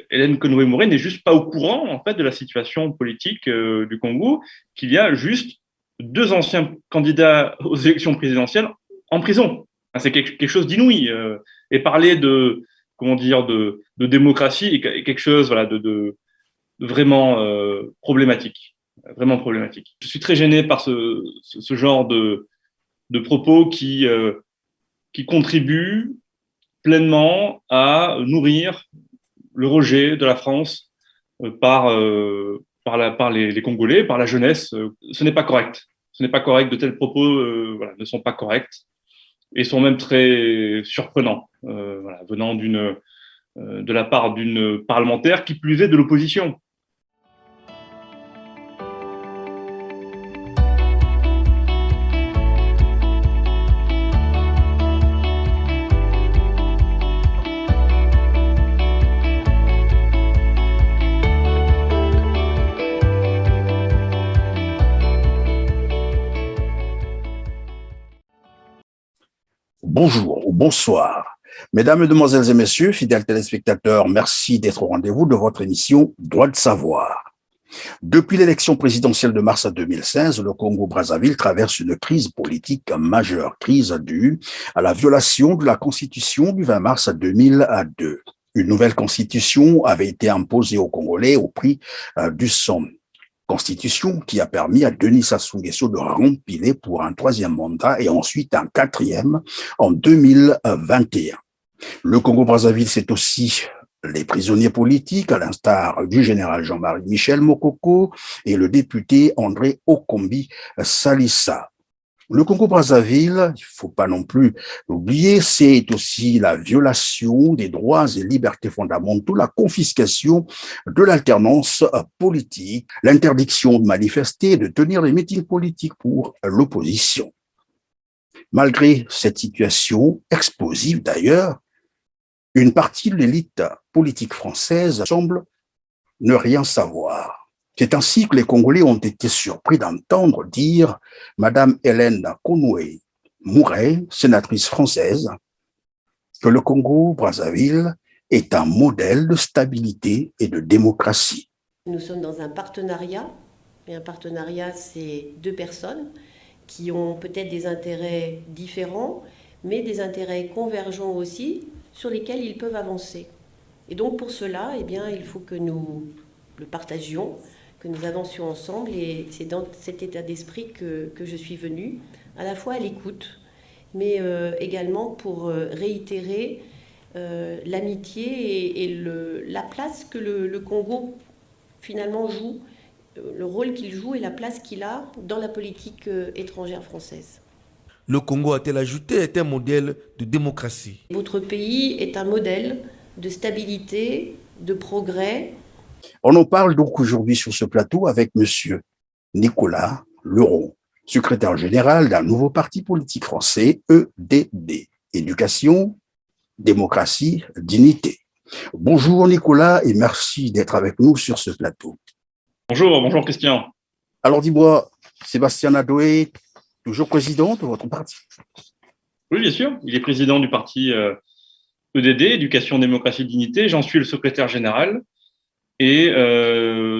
Hélène Conway-Mouret n'est juste pas au courant en fait de la situation politique du Congo, qu'il y a juste deux anciens candidats aux élections présidentielles en prison. C'est quelque chose d'inouï. Et parler de comment dire de démocratie est quelque chose voilà de vraiment problématique, vraiment problématique. Je suis très gêné par ce genre de propos qui contribuent pleinement à nourrir le rejet de la France par les Congolais, par la jeunesse. Ce n'est pas correct. Ce n'est pas correct. De tels propos voilà, ne sont pas corrects et sont même très surprenants voilà, venant de la part d'une parlementaire qui plus est de l'opposition. Bonjour ou bonsoir. Mesdames, Mesdemoiselles et Messieurs, fidèles téléspectateurs, merci d'être au rendez-vous de votre émission Droit de savoir. Depuis l'élection présidentielle de mars 2016, le Congo-Brazzaville traverse une crise politique majeure, crise due à la violation de la Constitution du 20 mars 2002. Une nouvelle constitution avait été imposée aux Congolais au prix du sang. Constitution qui a permis à Denis Sassou Nguesso de rempiler pour un troisième mandat et ensuite un quatrième en 2021. Le Congo-Brazzaville, c'est aussi les prisonniers politiques, à l'instar du général Jean-Marie Michel Mokoko et le député André Okombi Salissa. Le Congo-Brazzaville, il ne faut pas non plus l'oublier, c'est aussi la violation des droits et libertés fondamentaux, la confiscation de l'alternance politique, l'interdiction de manifester et de tenir des meetings politiques pour l'opposition. Malgré cette situation explosive d'ailleurs, une partie de l'élite politique française semble ne rien savoir. C'est ainsi que les Congolais ont été surpris d'entendre dire Madame Hélène Conway-Mouret, sénatrice française, que le Congo-Brazzaville est un modèle de stabilité et de démocratie. Nous sommes dans un partenariat, et un partenariat, c'est deux personnes qui ont peut-être des intérêts différents, mais des intérêts convergents aussi, sur lesquels ils peuvent avancer. Et donc pour cela, eh bien, il faut que nous le partagions, que nous avancions ensemble, et c'est dans cet état d'esprit que je suis venue, à la fois à l'écoute, mais également pour réitérer l'amitié et la place que le Congo finalement joue, le rôle qu'il joue et la place qu'il a dans la politique étrangère française. Le Congo, a-t-elle ajouté, est un modèle de démocratie. Votre pays est un modèle de stabilité, de progrès. On en parle donc aujourd'hui sur ce plateau avec monsieur Nicolas Leroux, secrétaire général d'un nouveau parti politique français, EDD, Éducation, Démocratie, Dignité. Bonjour Nicolas et merci d'être avec nous sur ce plateau. Bonjour Christian. Alors dis-moi, Sébastien Adoué, toujours président de votre parti? Oui, bien sûr. Il est président du parti EDD, Éducation, Démocratie, Dignité. J'en suis le secrétaire général. Et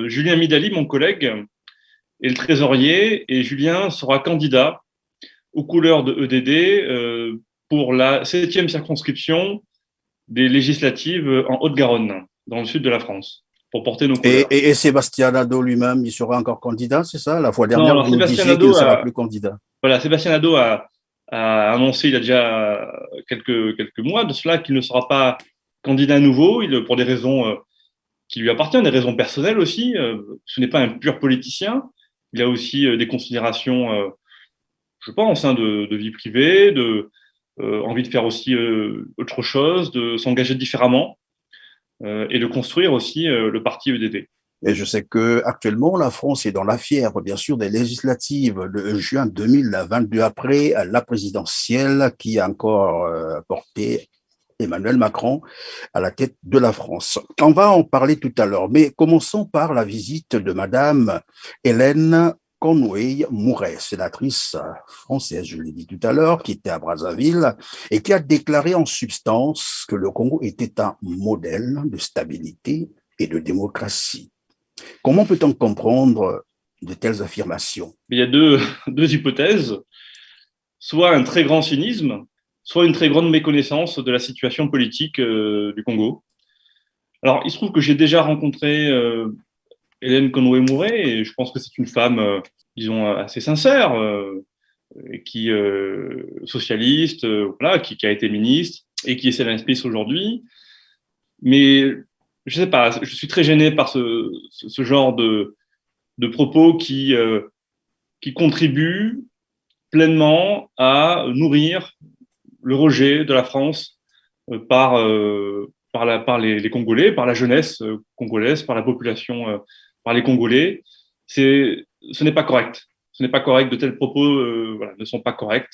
Julien Midali, mon collègue, est le trésorier. Et Julien sera candidat aux couleurs de EDD pour la 7e circonscription des législatives en Haute-Garonne, dans le sud de la France, pour porter nos couleurs. Et Sébastien Nadeau lui-même, il sera encore candidat, c'est ça? La fois dernière, vous nous disiez qu'il ne sera plus candidat. Voilà, Sébastien Nadeau a annoncé il y a déjà quelques mois de cela qu'il ne sera pas candidat à nouveau, pour des raisons qui lui appartiennent, des raisons personnelles aussi. Ce n'est pas un pur politicien. Il a aussi des considérations, je pense, de vie privée, envie de faire aussi autre chose, de s'engager différemment et de construire aussi le parti EDD. Et je sais que actuellement la France est dans la fièvre, bien sûr, des législatives de juin 2022, après la présidentielle qui a encore porté Emmanuel Macron à la tête de la France. On va en parler tout à l'heure, mais commençons par la visite de Madame Hélène Conway Mouret, sénatrice française, je l'ai dit tout à l'heure, qui était à Brazzaville et qui a déclaré en substance que le Congo était un modèle de stabilité et de démocratie. Comment peut-on comprendre de telles affirmations? Il y a deux hypothèses, soit un très grand cynisme, soit une très grande méconnaissance de la situation politique du Congo. Alors, il se trouve que j'ai déjà rencontré Hélène Conway-Mouret, et je pense que c'est une femme, disons, assez sincère, qui socialiste, voilà, qui a été ministre et qui est sénatrice aujourd'hui. Mais je sais pas, je suis très gêné par ce genre de propos qui contribuent pleinement à nourrir le rejet de la France par les Congolais, par la jeunesse congolaise, par la population, par les Congolais. Ce n'est pas correct. Ce n'est pas correct. De tels propos voilà, ne sont pas corrects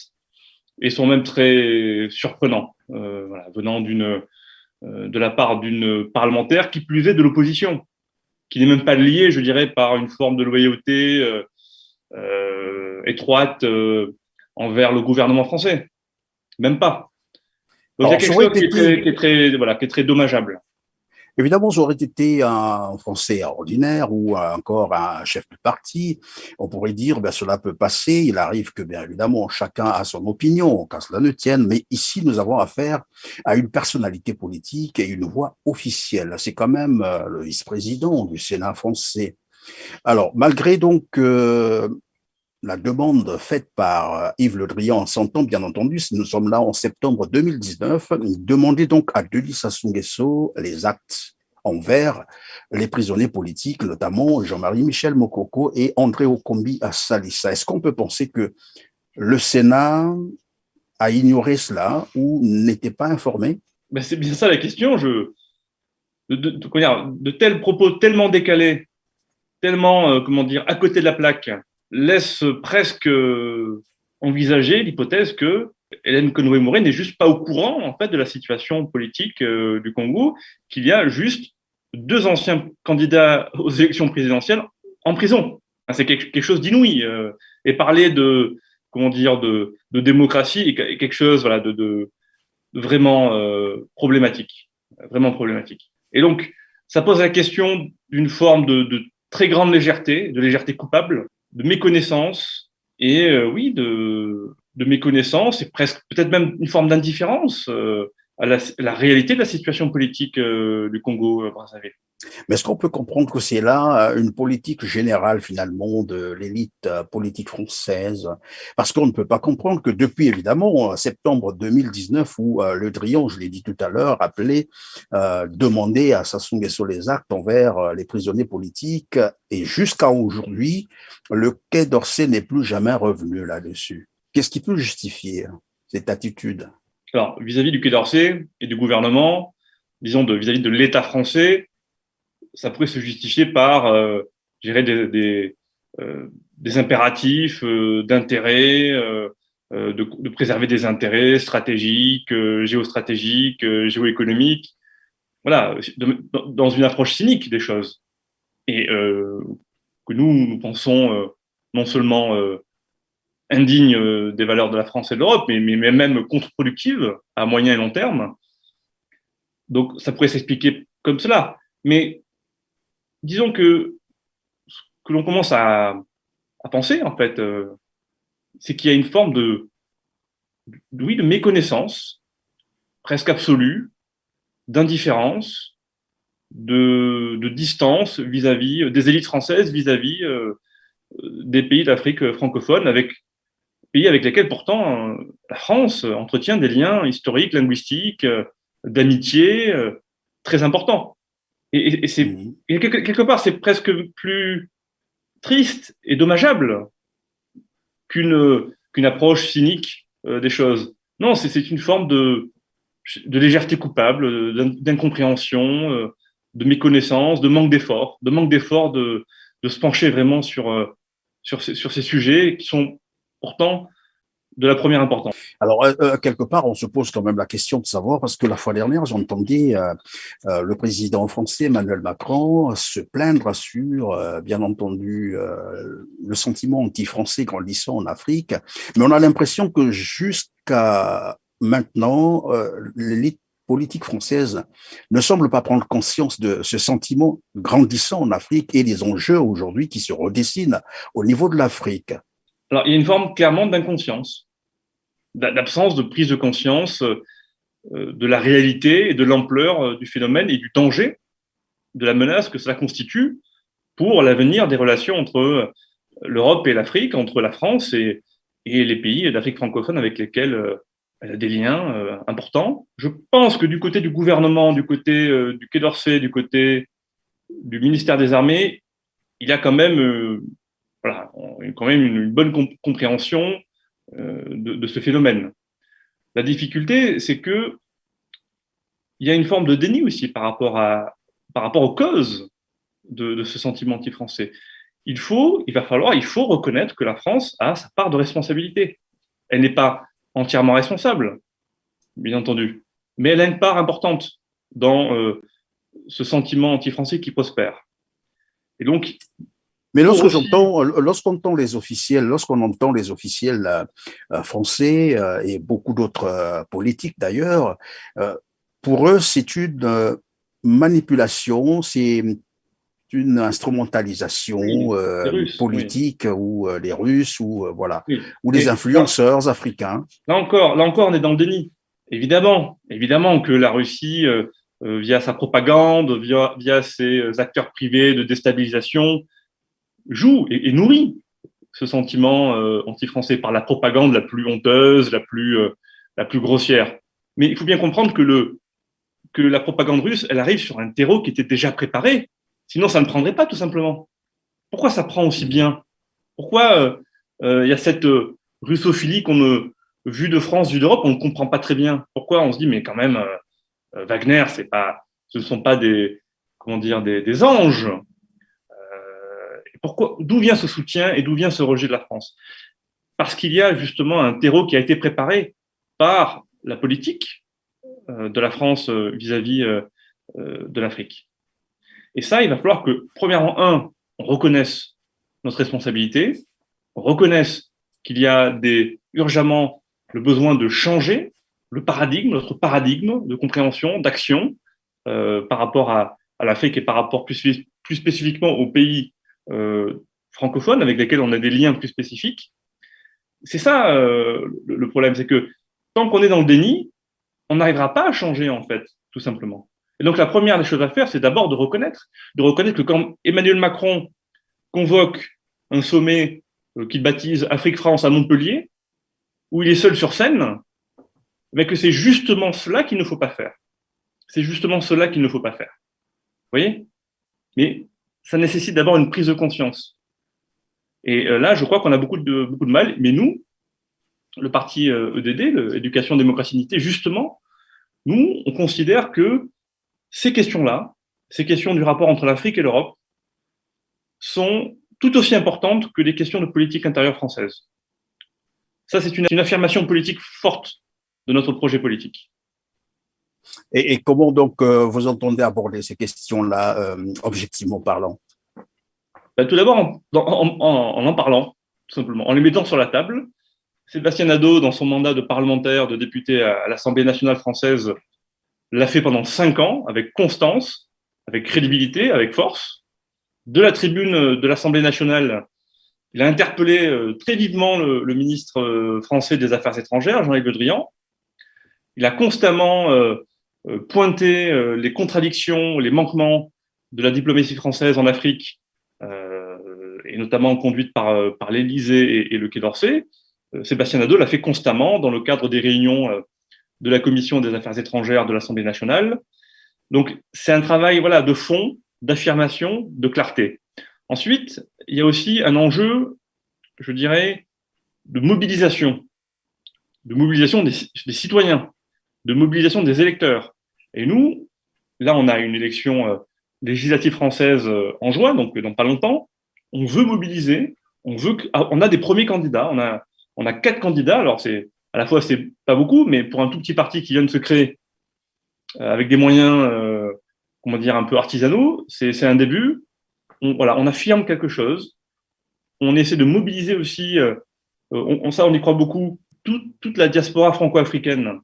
et sont même très surprenants, voilà, venant de la part d'une parlementaire qui plus est de l'opposition, qui n'est même pas liée, je dirais, par une forme de loyauté étroite envers le gouvernement français. Même pas. Donc il y a quelque chose qui est très dommageable. Évidemment, ça aurait été un Français ordinaire ou encore un chef de parti. On pourrait dire, ben, cela peut passer. Il arrive que, bien évidemment, chacun a son opinion, qu'à cela ne tienne. Mais ici, nous avons affaire à une personnalité politique et une voix officielle. C'est quand même le vice-président du Sénat français. Alors, malgré donc la demande faite par Yves Le Drian s'entend bien entendu, nous sommes là en septembre 2019, demandez donc à Denis Sassou Nguesso les actes envers les prisonniers politiques, notamment Jean-Marie Michel Mokoko et André Okombi Assalissa. Est-ce qu'on peut penser que le Sénat a ignoré cela ou n'était pas informé? Ben c'est bien ça la question. De tels propos tellement décalés, tellement, comment dire, à côté de la plaque, laisse presque envisager l'hypothèse que Hélène Conway-Mouret n'est juste pas au courant en fait de la situation politique du Congo, qu'il y a juste deux anciens candidats aux élections présidentielles en prison. C'est quelque chose d'inouï. Et parler de comment dire de démocratie est quelque chose voilà de vraiment problématique, vraiment problématique. Et donc ça pose la question d'une forme de très grande légèreté, de légèreté coupable, de méconnaissance et oui, de méconnaissance et presque peut-être même une forme d'indifférence à la réalité de la situation politique du Congo-Brazzaville. Mais est-ce qu'on peut comprendre que c'est là une politique générale finalement de l'élite politique française? Parce qu'on ne peut pas comprendre que depuis évidemment septembre 2019 où Le Drian, je l'ai dit tout à l'heure, appelait demander à Sassou Nguesso les actes envers les prisonniers politiques et jusqu'à aujourd'hui, le Quai d'Orsay n'est plus jamais revenu là-dessus. Qu'est-ce qui peut justifier cette attitude? Alors, vis-à-vis du Quai d'Orsay et du gouvernement, disons vis-à-vis de l'État français, ça pourrait se justifier par, je dirais, des impératifs d'intérêt, de préserver des intérêts stratégiques, géostratégiques, géoéconomiques, voilà, dans une approche cynique des choses. Et que nous pensons non seulement indignes des valeurs de la France et de l'Europe, mais même contre-productives à moyen et long terme. Donc, ça pourrait s'expliquer comme cela. Mais disons que ce que l'on commence à penser, en fait, c'est qu'il y a une forme oui, de méconnaissance presque absolue, d'indifférence, de distance vis-à-vis des élites françaises, vis-à-vis des pays d'Afrique francophone, pays avec lesquels pourtant la France entretient des liens historiques, linguistiques, d'amitié très importants. Et quelque part, c'est presque plus triste et dommageable qu'une approche cynique des choses. Non, c'est une forme de légèreté coupable, d'incompréhension, de méconnaissance, de manque d'effort, de se pencher vraiment sur ces sujets qui sont pourtant de la première importance. Alors, quelque part, on se pose quand même la question de savoir, parce que la fois dernière, j'entendais le président français Emmanuel Macron se plaindre sur, bien entendu, le sentiment anti-français grandissant en Afrique, mais on a l'impression que jusqu'à maintenant, l'élite politique française ne semble pas prendre conscience de ce sentiment grandissant en Afrique et des enjeux aujourd'hui qui se redessinent au niveau de l'Afrique. Alors, il y a une forme clairement d'inconscience, d'absence de prise de conscience de la réalité et de l'ampleur du phénomène et du danger, de la menace que cela constitue pour l'avenir des relations entre l'Europe et l'Afrique, entre la France et les pays d'Afrique francophone avec lesquels elle a des liens importants. Je pense que du côté du gouvernement, du côté du Quai d'Orsay, du côté du ministère des Armées, il y a quand même, quand même une bonne compréhension de ce phénomène. La difficulté, c'est que il y a une forme de déni aussi par rapport aux causes de ce sentiment anti-français. Il faut reconnaître que la France a sa part de responsabilité. Elle n'est pas entièrement responsable, bien entendu, mais elle a une part importante dans ce sentiment anti-français qui prospère. Et donc, mais lorsqu'on entend les officiels français et beaucoup d'autres politiques d'ailleurs, pour eux, c'est une manipulation, c'est une instrumentalisation politique, oui. Ou les Russes ou voilà, oui. Ou les influenceurs africains. Là encore, on est dans le déni. Évidemment que la Russie, via sa propagande, via ses acteurs privés de déstabilisation, joue et nourrit ce sentiment anti-français par la propagande la plus honteuse, la plus grossière. Mais il faut bien comprendre que la propagande russe, elle arrive sur un terreau qui était déjà préparé. Sinon, ça ne prendrait pas, tout simplement. Pourquoi ça prend aussi bien? Pourquoi il y a cette russophilie vue de France, vue d'Europe, on ne comprend pas très bien. Pourquoi on se dit, mais quand même, Wagner, ce ne sont pas des anges. D'où vient ce soutien et d'où vient ce rejet de la France? Parce qu'il y a justement un terreau qui a été préparé par la politique de la France vis-à-vis de l'Afrique. Et ça, il va falloir que, premièrement, on reconnaisse notre responsabilité, on reconnaisse qu'il y a urgemment le besoin de changer notre paradigme de compréhension, d'action par rapport à l'Afrique et par rapport plus spécifiquement aux pays francophones avec lesquels on a des liens plus spécifiques. C'est ça le problème, c'est que tant qu'on est dans le déni, on n'arrivera pas à changer, en fait, tout simplement. Et donc, la première des choses à faire, c'est d'abord de reconnaître que quand Emmanuel Macron convoque un sommet qu'il baptise Afrique-France à Montpellier, où il est seul sur scène, mais que c'est justement cela qu'il ne faut pas faire. C'est justement cela qu'il ne faut pas faire. Vous voyez? Mais ça nécessite d'abord une prise de conscience. Et là, je crois qu'on a beaucoup de mal, mais nous, le parti EDD, l'Éducation, Démocratie, Unité, justement, nous, on considère que ces questions-là, ces questions du rapport entre l'Afrique et l'Europe, sont tout aussi importantes que les questions de politique intérieure française. Ça, c'est une affirmation politique forte de notre projet politique. Et comment donc vous entendez aborder ces questions-là, objectivement parlant? Tout d'abord en parlant, tout simplement, en les mettant sur la table. Sébastien Nadeau, dans son mandat de parlementaire, de député à l'Assemblée nationale française, l'a fait pendant 5 ans, avec constance, avec crédibilité, avec force. De la tribune de l'Assemblée nationale, il a interpellé très vivement le ministre français des Affaires étrangères, Jean-Yves Le Drian. Il a constamment pointé les contradictions, les manquements de la diplomatie française en Afrique, et notamment conduite par l'Élysée et le Quai d'Orsay. Sébastien Nadeau l'a fait constamment dans le cadre des réunions de la Commission des Affaires étrangères de l'Assemblée nationale. Donc, c'est un travail de fond, d'affirmation, de clarté. Ensuite, il y a aussi un enjeu, je dirais, de mobilisation des citoyens, de mobilisation des électeurs. Et nous, là, on a une élection législative française en juin, donc dans pas longtemps. On veut mobiliser, on a des premiers candidats, on a On a 4 candidats. Alors, à la fois, c'est pas beaucoup, mais pour un tout petit parti qui vient de se créer, avec des moyens, comment dire, un peu artisanaux, c'est un début. On affirme quelque chose. On essaie de mobiliser aussi, on y croit beaucoup, toute la diaspora franco-africaine,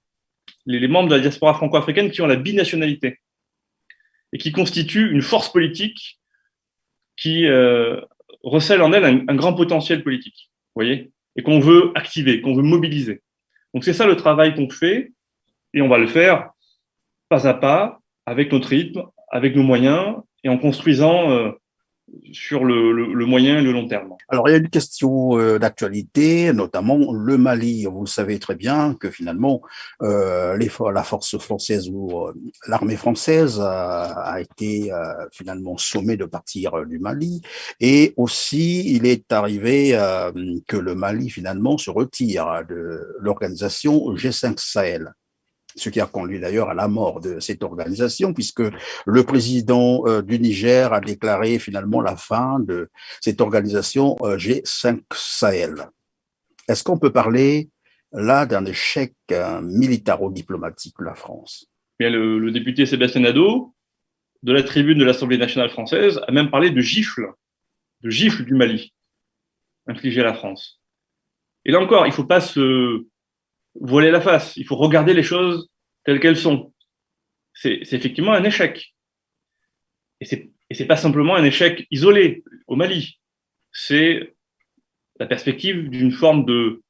les membres de la diaspora franco-africaine qui ont la binationalité et qui constituent une force politique qui recèle en elle un grand potentiel politique, vous voyez, et qu'on veut activer, qu'on veut mobiliser. Donc c'est ça le travail qu'on fait, et on va le faire pas à pas, avec notre rythme, avec nos moyens, et en construisant sur le moyen et le long terme. Alors, il y a une question d'actualité, notamment le Mali. Vous le savez très bien que finalement, la force française ou l'armée française a été finalement sommée de partir du Mali. Et aussi, il est arrivé que le Mali finalement se retire de l'organisation G5 Sahel, ce qui a conduit d'ailleurs à la mort de cette organisation, puisque le président du Niger a déclaré finalement la fin de cette organisation G5 Sahel. Est-ce qu'on peut parler là d'un échec militaro-diplomatique de la France? Bien, le député Sébastien Nadeau, de la tribune de l'Assemblée nationale française, a même parlé de gifle du Mali, infligé à la France. Et là encore, il ne faut pas se voiler la face. Il faut regarder les choses telles qu'elles sont. C'est effectivement un échec. Et c'est pas simplement un échec isolé au Mali. C'est la perspective d'une forme de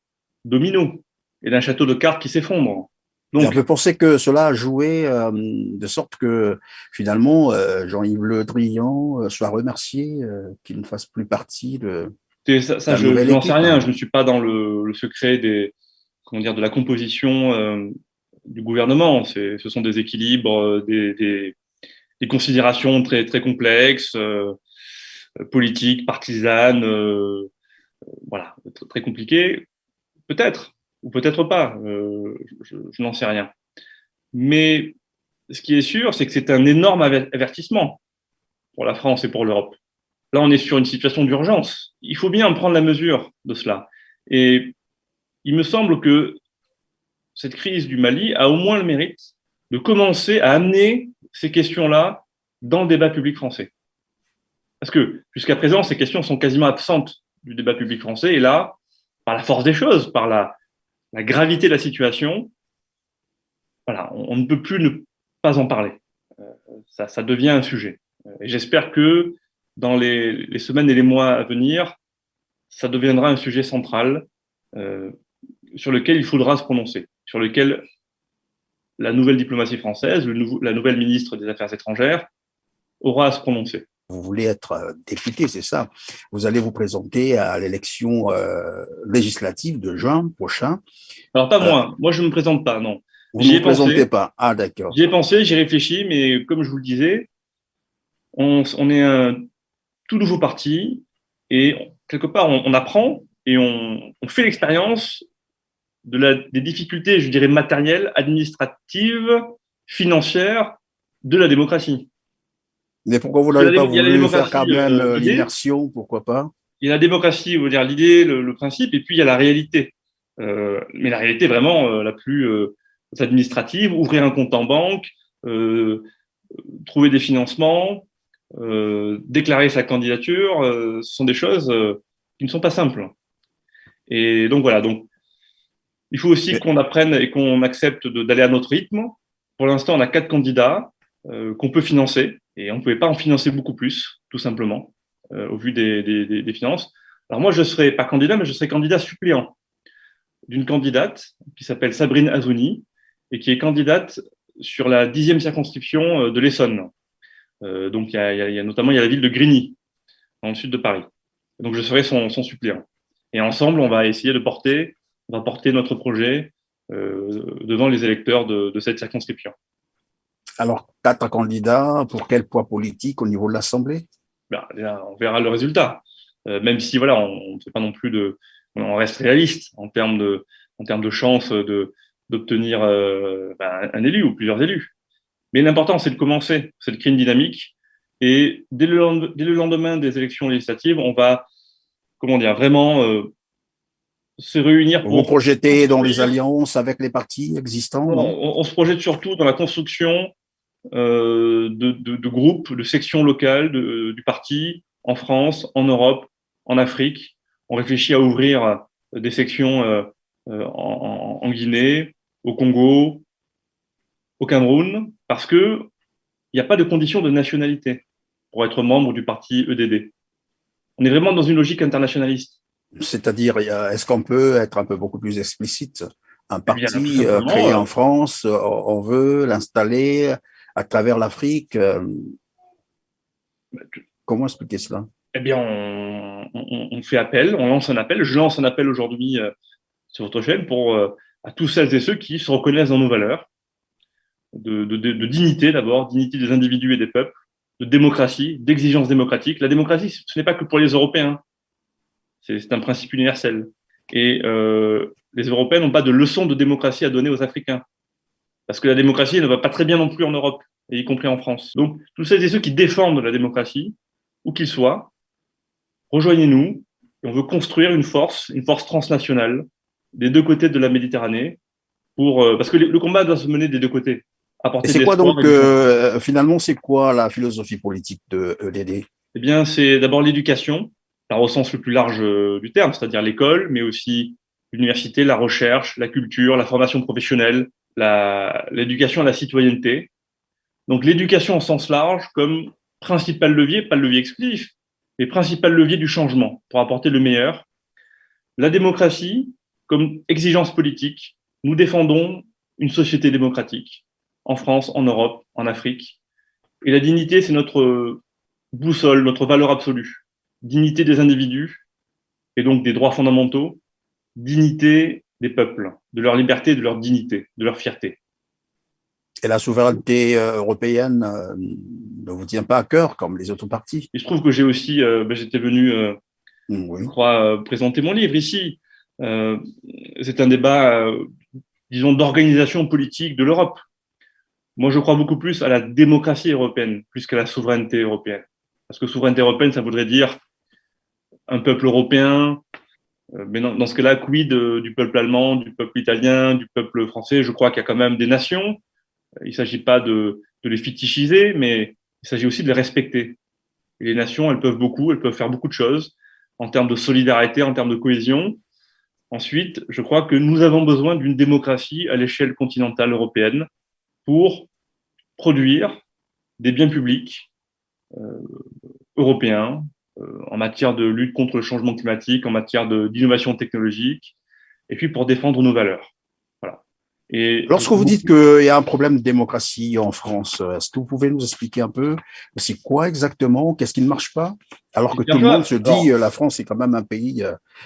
domino et d'un château de cartes qui s'effondre. Donc, on peut penser que cela a joué de sorte que finalement Jean-Yves Le Drian soit remercié qu'il ne fasse plus partie de ça je n'en sais rien. Je ne suis pas dans le secret de la composition du gouvernement. Ce sont des équilibres, des considérations très, très complexes, politiques, partisanes, voilà, très compliquées. Peut-être, ou peut-être pas. Je n'en sais rien. Mais ce qui est sûr, c'est que c'est un énorme avertissement pour la France et pour l'Europe. Là, on est sur une situation d'urgence. Il faut bien prendre la mesure de cela. Et il me semble que cette crise du Mali a au moins le mérite de commencer à amener ces questions-là dans le débat public français. Parce que jusqu'à présent, ces questions sont quasiment absentes du débat public français. Et là, par la force des choses, par la gravité de la situation, voilà, on ne peut plus ne pas en parler. Ça devient un sujet. Et j'espère que dans les semaines et les mois à venir, ça deviendra un sujet central sur lequel il faudra se prononcer, sur lequel la nouvelle diplomatie française, la nouvelle ministre des Affaires étrangères aura à se prononcer. Vous voulez être député, c'est ça. Vous allez vous présenter à l'élection législative de juin prochain. Alors pas moi. Moi, je ne me présente pas, non. Vous ne vous présentez pas. Ah, d'accord. J'y ai pensé, j'y réfléchi, mais comme je vous le disais, on est un tout nouveau parti et quelque part, on apprend et on fait l'expérience des difficultés, je dirais, matérielles, administratives, financières de la démocratie. Mais pourquoi vous n'avez pas voulu faire quand même l'immersion? Pourquoi pas? Il y a la démocratie, on va dire l'idée, le principe, et puis il y a la réalité. Mais la réalité vraiment la plus administrative, ouvrir un compte en banque, trouver des financements, déclarer sa candidature, ce sont des choses qui ne sont pas simples. Et donc voilà, donc il faut aussi qu'on apprenne et qu'on accepte d'aller à notre rythme. Pour l'instant, on a 4 candidats qu'on peut financer, et on ne pouvait pas en financer beaucoup plus, tout simplement, au vu des finances. Alors moi, je ne serai pas candidat, mais je serai candidat suppléant d'une candidate qui s'appelle Sabrine Azouni et qui est candidate sur la 10e circonscription de l'Essonne. Donc, il y a notamment la ville de Grigny, dans le sud de Paris. Donc, je serai son suppléant. Et ensemble, on va essayer de porter notre projet devant les électeurs de cette circonscription. Alors, 4 candidats, pour quel poids politique au niveau de l'Assemblée? On verra le résultat. Même si, voilà, on ne fait pas non plus on reste réaliste en termes de chances d'obtenir un élu ou plusieurs élus. Mais l'important, c'est de commencer, c'est de créer une dynamique. Et dès le lendemain des élections législatives, on va, vraiment se réunir Vous vous pour projetez dans les construire. alliances avec les partis existants, non? On se projette surtout dans la construction de groupes, de sections locales du parti en France, en Europe, en Afrique. On réfléchit à ouvrir des sections en Guinée, au Congo, au Cameroun, parce que il n'y a pas de condition de nationalité pour être membre du parti EDD. On est vraiment dans une logique internationaliste. C'est-à-dire, est-ce qu'on peut être un peu beaucoup plus explicite? Un Eh bien, tout parti simplement, créé en France, on veut l'installer à travers l'Afrique. Comment expliquer cela? eh bien, on fait appel, on lance un appel. Je lance un appel aujourd'hui sur votre chaîne pour à tous celles et ceux qui se reconnaissent dans nos valeurs, de dignité d'abord, dignité des individus et des peuples, de démocratie, d'exigence démocratique. La démocratie, ce n'est pas que pour les Européens, c'est un principe universel. Et les Européens n'ont pas de leçon de démocratie à donner aux Africains, parce que la démocratie ne va pas très bien non plus en Europe, et y compris en France. Donc, tous celles et ceux qui défendent la démocratie, où qu'ils soient, rejoignez-nous, et on veut construire une force transnationale des deux côtés de la Méditerranée, parce que le combat doit se mener des deux côtés, Et apporter de c'est quoi l'espoir donc, et du changement. finalement, c'est quoi la philosophie politique de EDD? Eh bien, c'est d'abord l'éducation, par au sens le plus large du terme, c'est-à-dire l'école, mais aussi l'université, la recherche, la culture, la formation professionnelle, l'éducation à la citoyenneté. Donc l'éducation au sens large comme principal levier, pas le levier exclusif, mais principal levier du changement pour apporter le meilleur. La démocratie comme exigence politique. Nous défendons une société démocratique en France, en Europe, en Afrique. Et la dignité, c'est notre boussole, notre valeur absolue. Dignité des individus et donc des droits fondamentaux, dignité des peuples, de leur liberté, de leur dignité, de leur fierté. Et la souveraineté européenne ne vous tient pas à cœur comme les autres partis? Il se trouve que j'ai aussi, j'étais venu, je Oui. crois, présenter mon livre ici. Euh, c'est un débat, disons, d'organisation politique de l'Europe. Moi, je crois beaucoup plus à la démocratie européenne, plus qu'à la souveraineté européenne. Parce que souveraineté européenne, ça voudrait dire un peuple européen. Mais dans ce cas-là, quid du peuple allemand, du peuple italien, du peuple français? Je crois qu'il y a quand même des nations. Il ne s'agit pas de les fétichiser, mais il s'agit aussi de les respecter. Et les nations, elles peuvent faire beaucoup de choses en termes de solidarité, en termes de cohésion. Ensuite, je crois que nous avons besoin d'une démocratie à l'échelle continentale européenne pour produire des biens publics euh, européens en matière de lutte contre le changement climatique, en matière d'innovation technologique, et puis pour défendre nos valeurs. Voilà. Et Lorsque vous dites qu'il y a un problème de démocratie en France, est-ce que vous pouvez nous expliquer un peu c'est quoi exactement? Qu'est-ce qui ne marche pas? Alors que tout le monde se dit la France est quand même un pays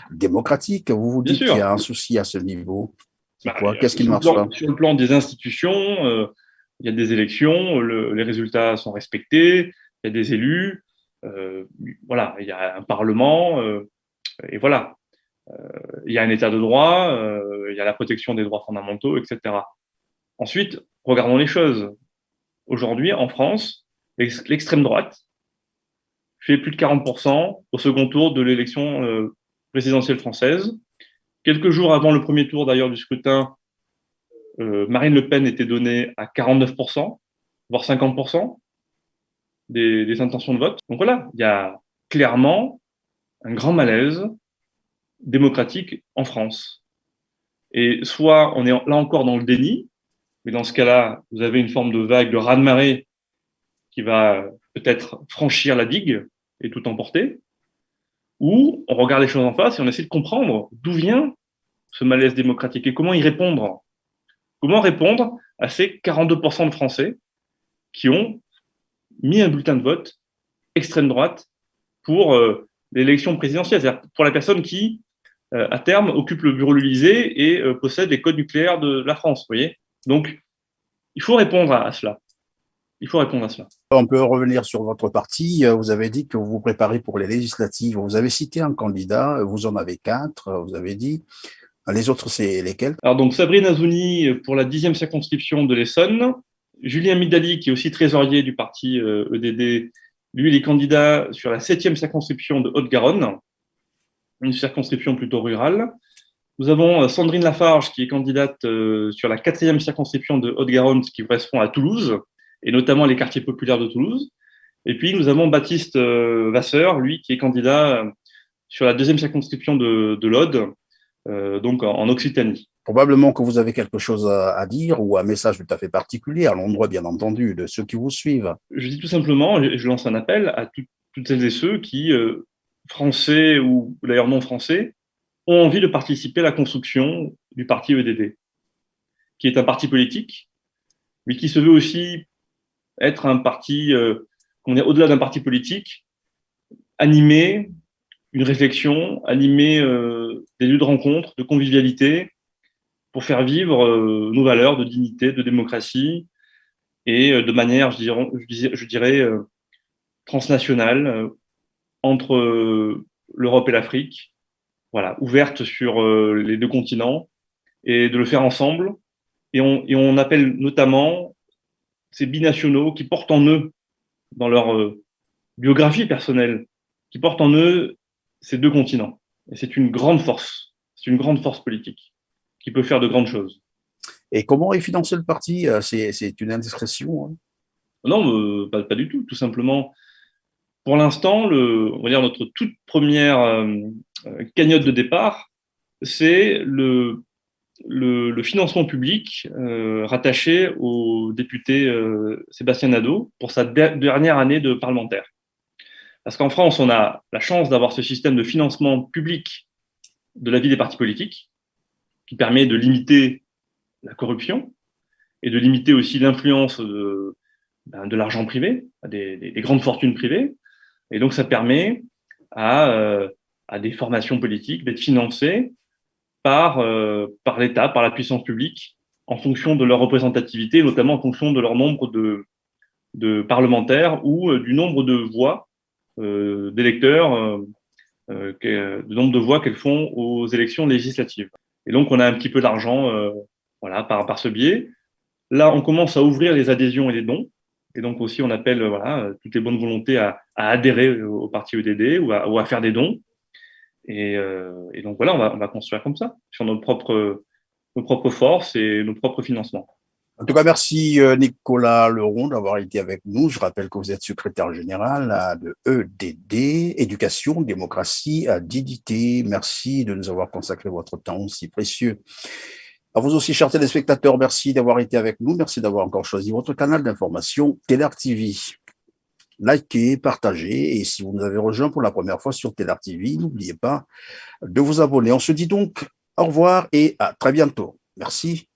démocratique. Vous vous bien dites qu'il y sûr, a un souci à ce niveau. C'est bah, quoi? Qu'est-ce qui ne marche pas? sur le plan des institutions, il y a des élections, les résultats sont respectés, il y a des élus, voilà, il y a un parlement, et voilà. Il y a un état de droit, il y a la protection des droits fondamentaux, etc. Ensuite, regardons les choses. Aujourd'hui, en France, l'extrême droite fait plus de 40% au second tour de l'élection présidentielle française. Quelques jours avant le premier tour d'ailleurs du scrutin, Marine Le Pen était donnée à 49%, voire 50% des intentions de vote. Donc voilà, il y a clairement un grand malaise démocratique en France. Et soit on est là encore dans le déni, mais dans ce cas-là, vous avez une forme de vague de raz-de-marée qui va peut-être franchir la digue et tout emporter, ou on regarde les choses en face et on essaie de comprendre d'où vient ce malaise démocratique et comment y répondre. Comment répondre à ces 42% de Français qui ont mis un bulletin de vote extrême droite pour l'élection présidentielle, c'est-à-dire pour la personne qui, à terme, occupe le bureau de l'Élysée et possède les codes nucléaires de la France. Vous voyez. Donc, il faut répondre à cela. Il faut répondre à cela. On peut revenir sur votre parti. Vous avez dit que vous vous préparez pour les législatives. Vous avez cité un candidat. Vous en avez 4. Vous avez dit. Les autres, c'est lesquels? Alors, donc, Sabrine Azouni pour la 10e circonscription de l'Essonne. Julien Midali, qui est aussi trésorier du parti EDD, lui, il est candidat sur la 7e circonscription de Haute-Garonne, une circonscription plutôt rurale. Nous avons Sandrine Lafarge, qui est candidate sur la 4e circonscription de Haute-Garonne, qui correspond à Toulouse, et notamment les quartiers populaires de Toulouse. Et puis, nous avons Baptiste Vasseur, lui, qui est candidat sur la 2e circonscription de l'Aude, donc en Occitanie. Probablement que vous avez quelque chose à dire ou un message tout à fait particulier à l'endroit, bien entendu, de ceux qui vous suivent. Je dis tout simplement, je lance un appel à toutes celles et ceux qui, français ou d'ailleurs non français, ont envie de participer à la construction du parti EDD, qui est un parti politique, mais qui se veut aussi être un parti, on est au-delà d'un parti politique, animer une réflexion, animer des lieux de rencontre, de convivialité, pour faire vivre nos valeurs de dignité, de démocratie, et de manière, je dirais transnationale, entre l'Europe et l'Afrique, voilà, ouverte sur les 2 continents, et de le faire ensemble. Et on appelle notamment ces binationaux qui portent en eux, dans leur biographie personnelle, qui portent en eux ces 2 continents. Et c'est une grande force politique qui peut faire de grandes choses. Et comment est financé le parti? C'est une indiscrétion, hein? Non, pas du tout. Tout simplement, pour l'instant, on va dire notre toute première cagnotte de départ, c'est le financement public rattaché au député Sébastien Nadeau pour sa dernière année de parlementaire. Parce qu'en France, on a la chance d'avoir ce système de financement public de la vie des partis politiques qui permet de limiter la corruption et de limiter aussi l'influence de l'argent privé, des grandes fortunes privées. Et donc, ça permet à des formations politiques d'être financées par l'État, par la puissance publique, en fonction de leur représentativité, notamment en fonction de leur nombre de parlementaires ou du nombre de voix d'électeurs, du nombre de voix qu'elles font aux élections législatives. Et donc, on a un petit peu d'argent voilà, par ce biais. Là, on commence à ouvrir les adhésions et les dons. Et donc aussi, on appelle voilà, toutes les bonnes volontés à adhérer au parti EDD ou à faire des dons. Et donc voilà, on va construire comme ça, sur nos propres forces et nos propres financements. En tout cas, merci Nicolas Leron d'avoir été avec nous. Je rappelle que vous êtes secrétaire général de EDD, Éducation, Démocratie, Dignité. Merci de nous avoir consacré votre temps aussi précieux. À vous aussi, chers téléspectateurs, merci d'avoir été avec nous. Merci d'avoir encore choisi votre canal d'information Télarc TV. Likez, partagez, et si vous nous avez rejoint pour la première fois sur Télarc TV, n'oubliez pas de vous abonner. On se dit donc au revoir et à très bientôt. Merci.